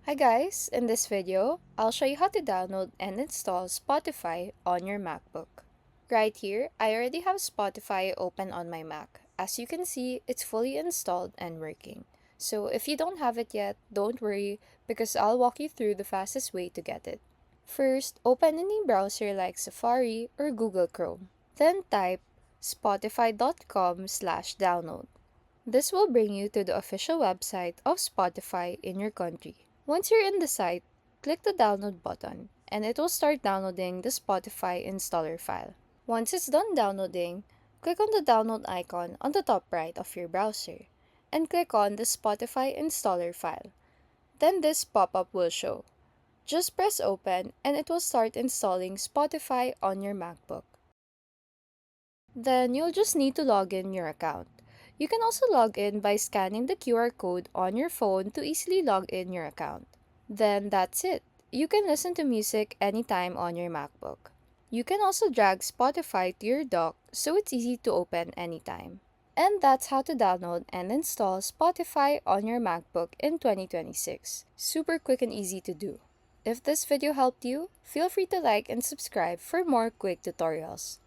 Hi guys, in this video, I'll show you how to download and install Spotify on your MacBook. Right here, I already have Spotify open on my Mac. As you can see, it's fully installed and working. So if you don't have it yet, don't worry because I'll walk you through the fastest way to get it. First, open any browser like Safari or Google Chrome. Then type spotify.com/download. This will bring you to the official website of Spotify in your country. Once you're in the site, click the download button and it will start downloading the Spotify installer file. Once it's done downloading, click on the download icon on the top right of your browser and click on the Spotify installer file. Then this pop-up will show. Just press open and it will start installing Spotify on your MacBook. Then you'll just need to log in your account. You can also log in by scanning the QR code on your phone to easily log in your account. Then that's it. You can listen to music anytime on your MacBook. You can also drag Spotify to your dock so it's easy to open anytime. And that's how to download and install Spotify on your MacBook in 2026. Super quick and easy to do. If this video helped you, feel free to like and subscribe for more quick tutorials.